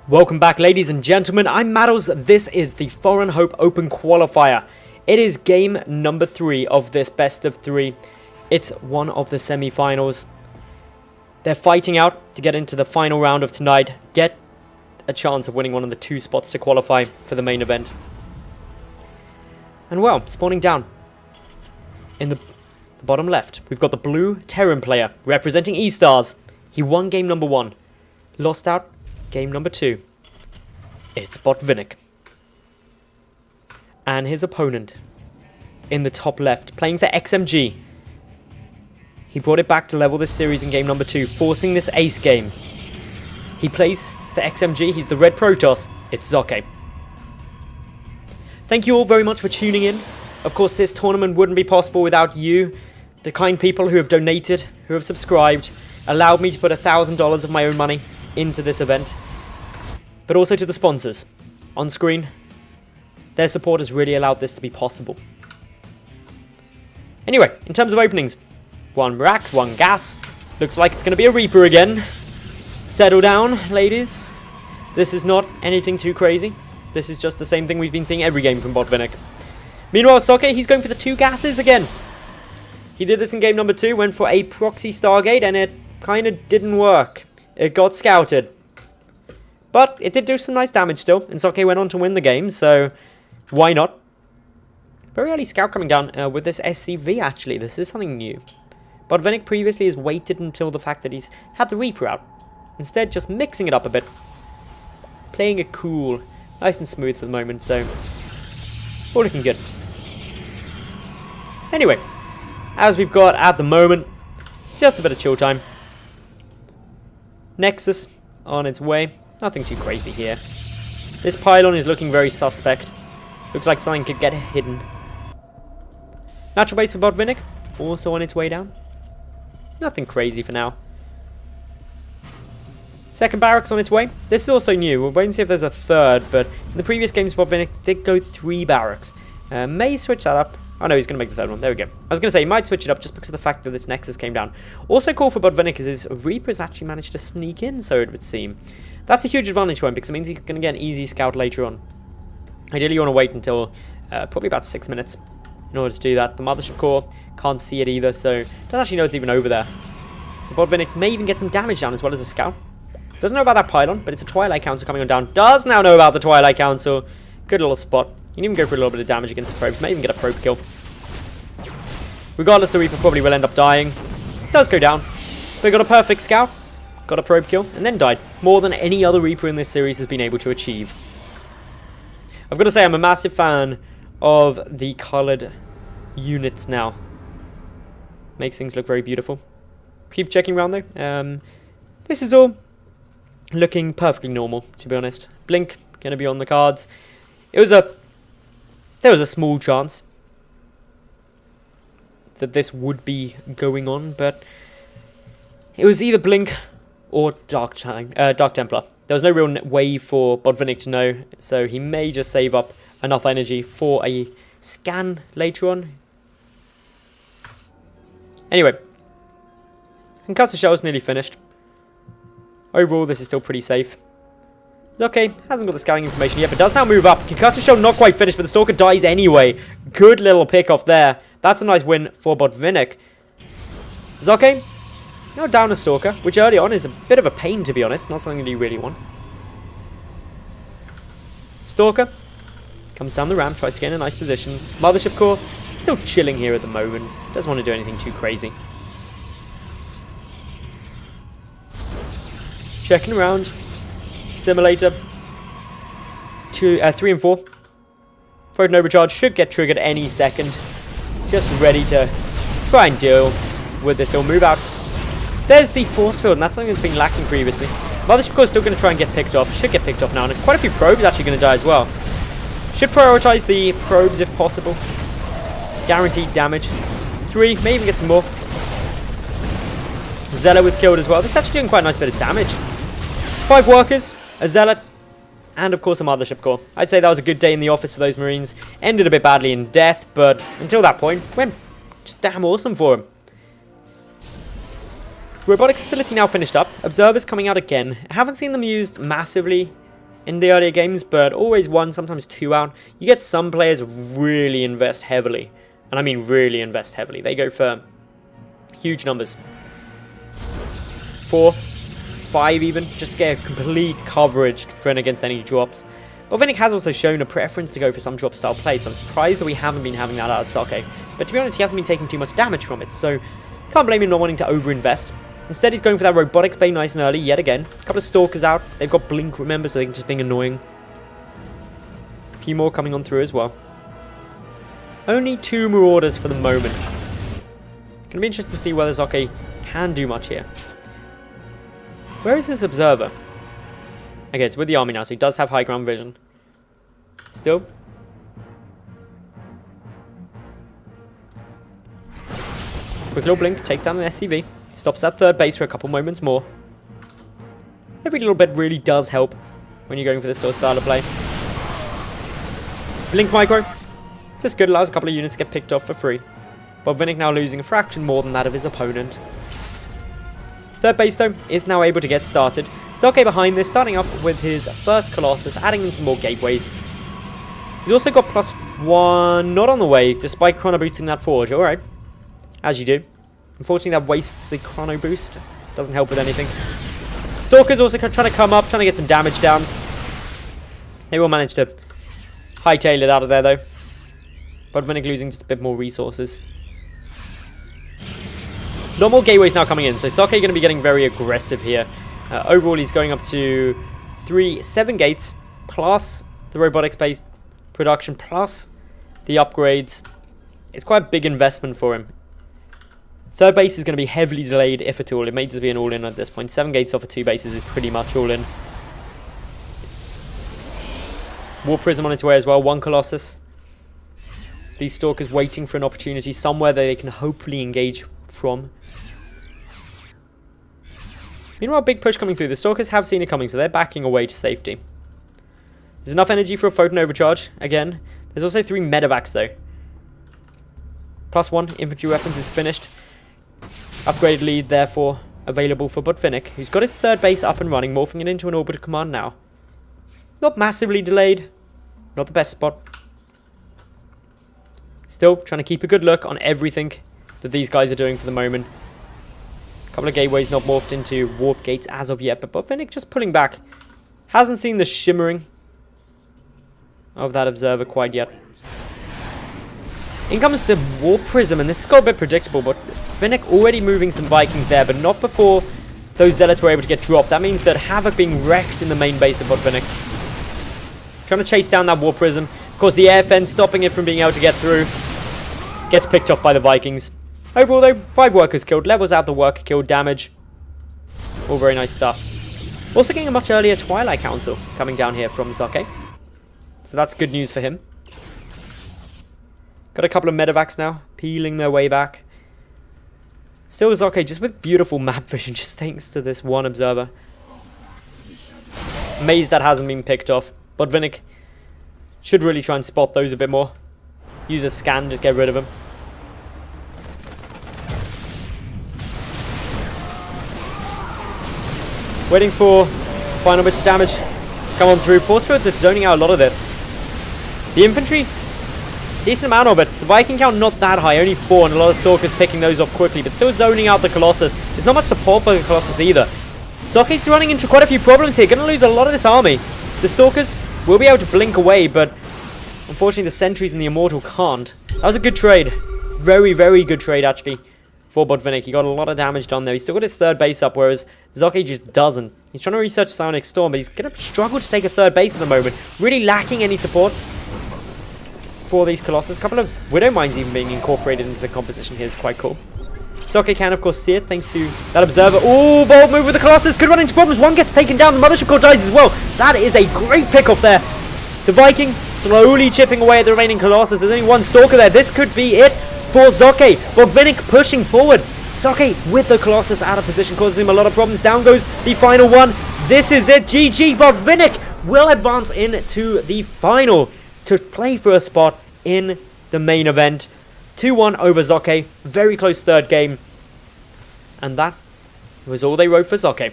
Welcome back, ladies and gentlemen. I'm Maddles. This is the Foreign Hope Open Qualifier. It is game number 3 of this best of 3. It's one of the semi-finals. They're fighting out to get into the final round of tonight, get a chance of winning one of the 2 spots to qualify for the main event. And well, spawning down in the bottom left, we've got the blue Terran player representing E-Stars. He won game number 1, lost out game number 2. It's Botvinnik. And his opponent in the top left, playing for XMG. He brought it back to level this series in game number 2, forcing this ace game. He plays for XMG, he's the red Protoss, it's Socke. Thank you all very much for tuning in. Of course, this tournament wouldn't be possible without you, the kind people who have donated, who have subscribed, allowed me to put $1,000 of my own money into this event. But also to the sponsors on screen. Their support has really allowed this to be possible. Anyway, in terms of openings, 1 Rax, 1 Gas. Looks like it's going to be a Reaper again. Settle down, ladies. This is not anything too crazy. This is just the same thing we've been seeing every game from Botvinnik. Meanwhile, Socke, he's going for the 2 Gases again. He did this in game number 2, went for a proxy Stargate, and it kind of didn't work. It got scouted. But it did do some nice damage still, and Socke went on to win the game, so why not? Very early scout coming down with this SCV, actually. This is something new. Botvinnik previously has waited until the fact that he's had the Reaper out. Instead, just mixing it up a bit. Playing it cool. Nice and smooth for the moment, so all looking good. Anyway, as we've got at the moment, just a bit of chill time. Nexus on its way. Nothing too crazy here. This pylon is looking very suspect. Looks like something could get hidden. Natural base for Botvinnik, also on its way down. Nothing crazy for now. Second barracks on its way. This is also new. We'll wait and see if there's a third, but in the previous games Botvinnik did go 3 barracks. May switch that up. Oh no, he's going to make the 3rd one. There we go. I was going to say, he might switch it up just because of the fact that this Nexus came down. Also cool for Botvinnik is his Reapers actually managed to sneak in, so it would seem. That's a huge advantage for him because it means he's going to get an easy scout later on. Ideally, you want to wait until probably about 6 minutes in order to do that. The Mothership Core can't see it either, so doesn't actually know it's even over there. So Botvinnik may even get some damage down as well as a scout. Doesn't know about that pylon, but it's a Twilight Council coming on down. Does now know about the Twilight Council. Good little spot. You can even go for a little bit of damage against the probes. May even get a probe kill. Regardless, the Reaper probably will end up dying. Does go down. But got a perfect scout. Got a probe kill, and then died. More than any other Reaper in this series has been able to achieve. I've got to say, I'm a massive fan of the coloured units now. Makes things look very beautiful. Keep checking around though. This is all looking perfectly normal, to be honest. Blink, going to be on the cards. There was a small chance that this would be going on, but it was either Blink or Dark Templar. There was no real way for Botvinnik to know, so he may just save up enough energy for a scan later on. Anyway, Concussor Shell is nearly finished. Overall, this is still pretty safe. Socke hasn't got the scouting information yet, but does now move up. Concussor Shell not quite finished, but the Stalker dies anyway. Good little pick off there. That's a nice win for Botvinnik. Socke now down a Stalker, which early on is a bit of a pain, to be honest. Not something that you really want. Stalker comes down the ramp, tries to get in a nice position. Mothership Core still chilling here at the moment. Doesn't want to do anything too crazy. Checking around. Simulator. 3 and 4. Photon Overcharge should get triggered any second. Just ready to try and deal with this. They'll move out. There's the force field, and that's something that's been lacking previously. Mothership Core is still going to try and get picked off. Should get picked off now, and quite a few probes are actually going to die as well. Should prioritize the probes if possible. Guaranteed damage. 3, may even get some more. Zealot was killed as well. This is actually doing quite a nice bit of damage. 5 workers, a Zealot, and of course a Mothership Core. I'd say that was a good day in the office for those Marines. Ended a bit badly in death, but until that point, went just damn awesome for him. Robotics facility now finished up. Observers coming out again. I haven't seen them used massively in the earlier games, but always 1, sometimes 2 out. You get some players really invest heavily, and I mean really invest heavily. They go for huge numbers. 4, 5 even, just to get a complete coverage to prevent against any drops. Botvinnik has also shown a preference to go for some drop style play, so I'm surprised that we haven't been having that out of Socke. But to be honest, he hasn't been taking too much damage from it, so can't blame him not wanting to over-invest. Instead, he's going for that robotics bay nice and early, yet again. A couple of stalkers out. They've got blink, remember, so they can just being annoying. A few more coming on through as well. Only 2 marauders for the moment. Gonna be interesting to see whether Socke can do much here. Where is this observer? Okay, it's with the army now, so he does have high ground vision. Still. Quick little blink, takes down an SCV. Stops that third base for a couple moments more. Every little bit really does help when you're going for this sort of style of play. Blink micro. Just good, allows a couple of units to get picked off for free. Botvinnik now losing a fraction more than that of his opponent. Third base, though, is now able to get started. Socke behind this, starting up with his first Colossus, adding in some more gateways. He's also got +1 not on the way, despite chrono boosting that forge. Alright. As you do. Unfortunately, that wastes the chrono boost. Doesn't help with anything. Stalker's also trying to come up, trying to get some damage down. They will manage to hightail it out of there, though. Botvinnik losing just a bit more resources. No more gateways now coming in, so Socke going to be getting very aggressive here. Overall, he's going up to 7 gates, plus the robotics base production, plus the upgrades. It's quite a big investment for him. Third base is going to be heavily delayed, if at all. It may just be an all-in at this point. 7 gates off of 2 bases is pretty much all-in. War Prism on its way as well, 1 Colossus. These Stalkers waiting for an opportunity somewhere that they can hopefully engage from. Meanwhile, big push coming through. The Stalkers have seen it coming, so they're backing away to safety. There's enough energy for a photon overcharge, again. There's also 3 medevacs, though. +1 infantry weapons is finished. Upgrade lead, therefore, available for Botvinnik, who's got his third base up and running, morphing it into an orbital command now. Not massively delayed. Not the best spot. Still trying to keep a good look on everything that these guys are doing for the moment. A couple of gateways not morphed into warp gates as of yet, but Botvinnik just pulling back. Hasn't seen the shimmering of that observer quite yet. In comes the War Prism, and this is got a bit predictable, but Botvinnik already moving some Vikings there, but not before those Zealots were able to get dropped. That means that Havoc being wrecked in the main base of Botvinnik. Trying to chase down that War Prism. Of course, the air fence stopping it from being able to get through. Gets picked off by the Vikings. Overall, though, 5 workers killed. Levels out the worker kill damage. All very nice stuff. Also getting a much earlier Twilight Council coming down here from Socke. So that's good news for him. Got a couple of medevacs now, peeling their way back. Still Socke just with beautiful map vision, just thanks to this one observer. Amazed that hasn't been picked off. Botvinnik should really try and spot those a bit more. Use a scan, just get rid of them. Waiting for final bits of damage. Come on through. Force Fields are zoning out a lot of this. The infantry, decent amount of it. The Viking count not that high, only 4, and a lot of Stalkers picking those off quickly, but still zoning out the Colossus. There's not much support for the Colossus either. Socke's running into quite a few problems here. Going to lose a lot of this army. The Stalkers will be able to blink away, but unfortunately the Sentries and the Immortal can't. That was a good trade. Very, very good trade, actually, for Botvinnik. He got a lot of damage done there. He's still got his third base up, whereas Socke just doesn't. He's trying to research Psionic Storm, but he's going to struggle to take a third base at the moment. Really lacking any support for these Colossus. A couple of Widow Mines even being incorporated into the composition here is quite cool. Socke can, of course, see it thanks to that observer. Oh, bold move with the Colossus. Could run into problems. One gets taken down. The Mothership Core dies as well. That is a great pick off there. The Viking slowly chipping away at the remaining Colossus. There's only one Stalker there. This could be it for Socke. Botvinnik pushing forward. Socke with the Colossus out of position, causes him a lot of problems. Down goes the final one. This is it. GG. Botvinnik will advance into the final to play for a spot in the main event. 2-1 over Socke. Very close third game. And that was all they wrote for Socke.